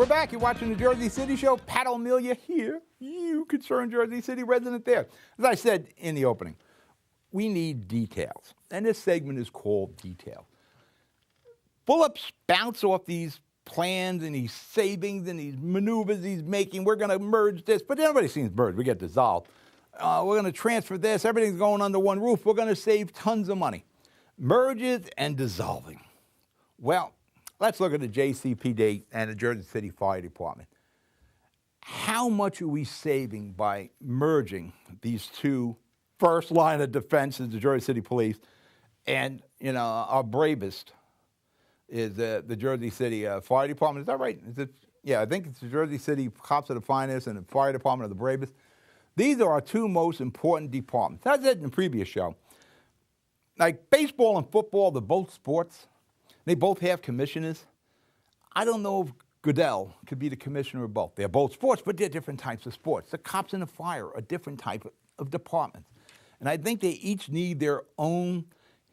We're back. You're watching the Jersey City Show. Pat O'Melia here, you concerned Jersey City resident there. As I said in the opening, we need details. And this segment is called Detail. Fulop spouts off these plans and these savings and these maneuvers he's making. We're going to merge this, but everybody seems merged. We get dissolved. We're going to transfer this. Everything's going under one roof. We're going to save tons of money. Merges and dissolving. Well, let's look at the JCPD and the Jersey City Fire Department. How much are we saving by merging these two first line of defenses, the Jersey City Police, and our bravest is the Jersey City Fire Department? Is that right? Is it? Yeah, I think it's the Jersey City Cops of the Finest and the Fire Department of the bravest. These are our two most important departments. That's it in the previous show. Like baseball and football, they're both sports. They both have commissioners. I don't know if Goodell could be the commissioner of both. They're both sports, but they're different types of sports. The cops and the fire are different type of departments. And I think they each need their own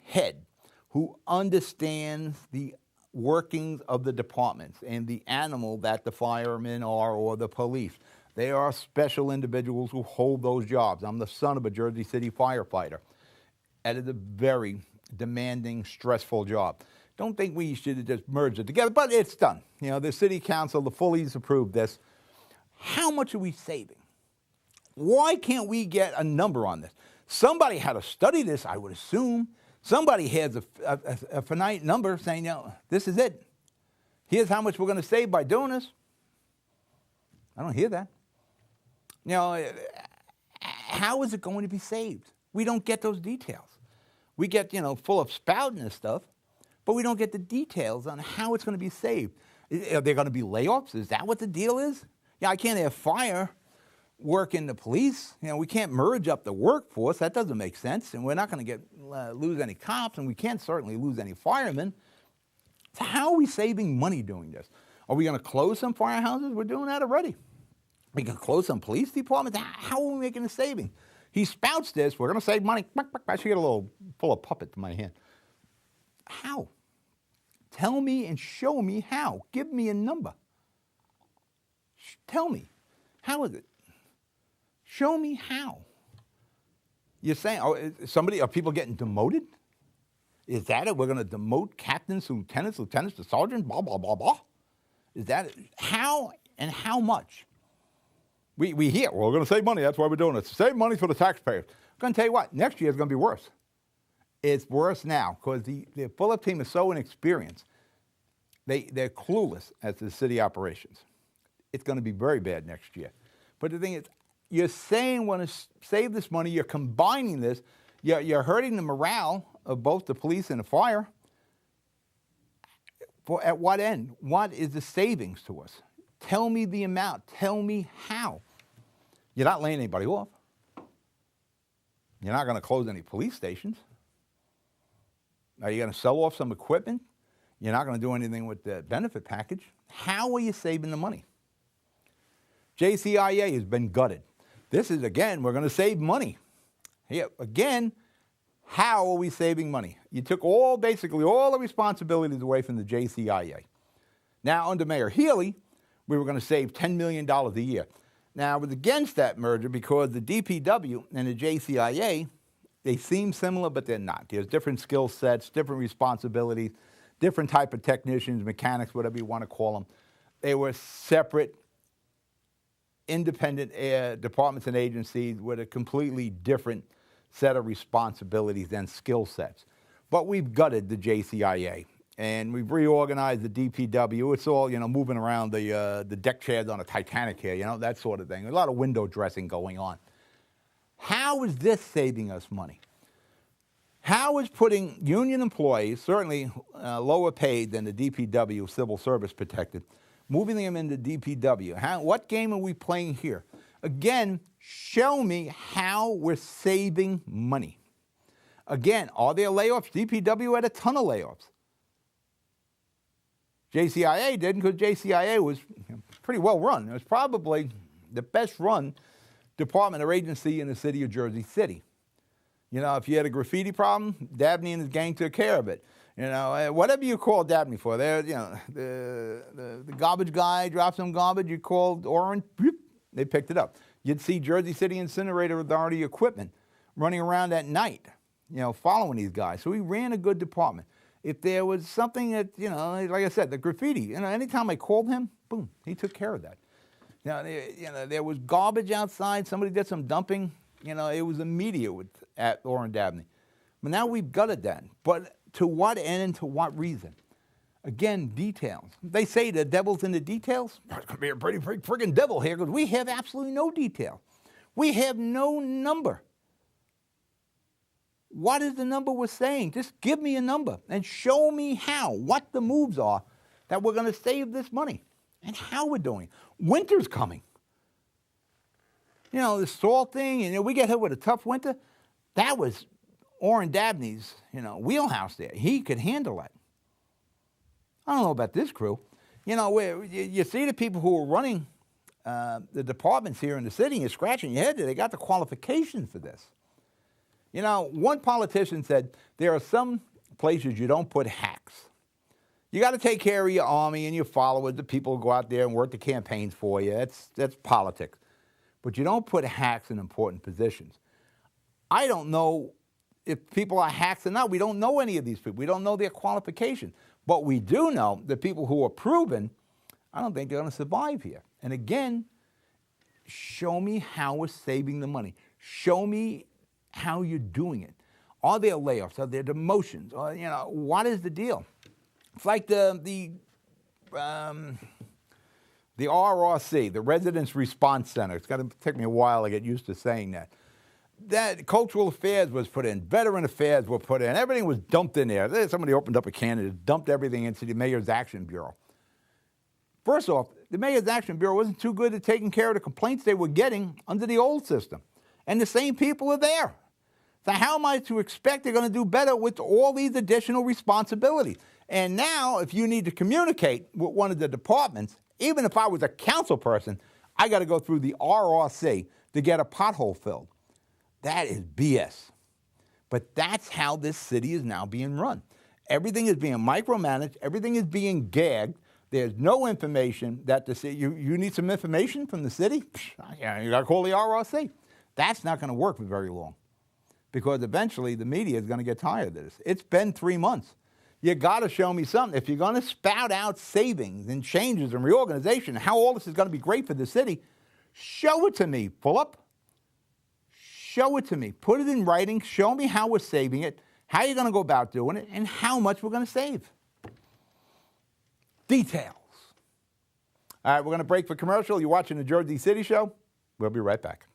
head who understands the workings of the departments and the animal that the firemen are or the police. They are special individuals who hold those jobs. I'm the son of a Jersey City firefighter. That is a very demanding, stressful job. Don't think we should have just merged it together, but it's done. The city council, the Fullies approved this. How much are we saving? Why can't we get a number on this? Somebody had to study this, I would assume. Somebody has a finite number saying, this is it. Here's how much we're going to save by doing this. I don't hear that. How is it going to be saved? We don't get those details. We get, full of spouting and stuff, but we don't get the details on how it's going to be saved. Are there going to be layoffs? Is that what the deal is? I can't have fire work in the police. We can't merge up the workforce. That doesn't make sense. And we're not going to lose any cops, and we can't certainly lose any firemen. So how are we saving money doing this? Are we going to close some firehouses? We're doing that already. We can close some police departments. How are we making a saving? He spouts this. We're going to save money. I should get a little Fulop puppet in my hand. How? Tell me and show me how. Give me a number. Tell me. How is it? Show me how. You're saying, are people getting demoted? Is that it? We're going to demote captains, lieutenants to sergeants, blah, blah, blah, blah? Is that it? How and how much? We hear, we're going to save money. That's why we're doing it. Save money for the taxpayers. I'm going to tell you what, next year is going to be worse. It's worse now because the Fulop team is so inexperienced. They're clueless as to the city operations. It's going to be very bad next year. But the thing is, you're saying want to save this money. You're combining this. You're hurting the morale of both the police and the fire. At what end? What is the savings to us? Tell me the amount. Tell me how. You're not laying anybody off. You're not going to close any police stations. Are you going to sell off some equipment? You're not going to do anything with the benefit package. How are you saving the money? JCIA has been gutted. This is, again, we're going to save money. Here, again, how are we saving money? You took basically all the responsibilities away from the JCIA. Now, under Mayor Healy, we were going to save $10 million a year. Now, I was against that merger because the DPW and the JCIA, they seem similar, but they're not. There's different skill sets, different responsibilities, different type of technicians, mechanics, whatever you want to call them. They were separate, independent departments and agencies with a completely different set of responsibilities and skill sets. But we've gutted the JCIA, and we've reorganized the DPW. It's all, moving around the deck chairs on a Titanic here, that sort of thing. A lot of window dressing going on. How is this saving us money? How is putting union employees, certainly lower paid than the DPW, civil service protected, moving them into DPW? What game are we playing here? Again, show me how we're saving money. Again, are there layoffs? DPW had a ton of layoffs. JCIA didn't because JCIA was pretty well run. It was probably the best run department or agency in the city of Jersey City. If you had a graffiti problem, Dabney and his gang took care of it. You know, whatever you call Dabney for, there, you know, the garbage guy dropped some garbage. You called Orange, they picked it up. You'd see Jersey City Incinerator Authority equipment running around at night, you know, following these guys. So we ran a good department. If there was something that, you know, like I said, the graffiti, you know, anytime I called him, boom, he took care of that. There was garbage outside. Somebody did some dumping. You know, it was immediate at Orange Dabney. But now we've gutted that. But to what end and to what reason? Again, details. They say the devil's in the details. There's going to be a pretty friggin' devil here because we have absolutely no detail. We have no number. What is the number we're saying? Just give me a number and show me how, what the moves are that we're going to save this money and how we're doing it. Winter's coming. You know, the salt thing, and we get hit with a tough winter. That was Oren Dabney's, you know, wheelhouse there. He could handle that. I don't know about this crew. You know, you see the people who are running the departments here in the city, you're scratching your head. They got the qualifications for this. You know, one politician said, there are some places you don't put hacks. You got to take care of your army and your followers, the people who go out there and work the campaigns for you. That's politics. But you don't put hacks in important positions. I don't know if people are hacks or not. We don't know any of these people. We don't know their qualifications. But we do know the people who are proven, I don't think they're going to survive here. And again, show me how we're saving the money. Show me how you're doing it. Are there layoffs? Are there demotions? Or, you know, what is the deal? It's like the RRC, the Residence Response Center. It's going to take me a while to get used to saying that. That cultural affairs was put in, veteran affairs were put in, everything was dumped in there. Somebody opened up a can and dumped everything into the Mayor's Action Bureau. First off, the Mayor's Action Bureau wasn't too good at taking care of the complaints they were getting under the old system. And the same people are there. So how am I to expect they're going to do better with all these additional responsibilities? And now, if you need to communicate with one of the departments, even if I was a council person, I got to go through the RRC to get a pothole filled. That is BS. But that's how this city is now being run. Everything is being micromanaged. Everything is being gagged. There's no information that the city, you need some information from the city? You got to call the RRC. That's not going to work for very long because eventually the media is going to get tired of this. It's been 3 months. You got to show me something. If you're going to spout out savings and changes and reorganization, how all this is going to be great for the city, show it to me, Fulop. Show it to me. Put it in writing. Show me how we're saving it, how you're going to go about doing it, and how much we're going to save. Details. All right, we're going to break for commercial. You're watching the Jersey City Show. We'll be right back.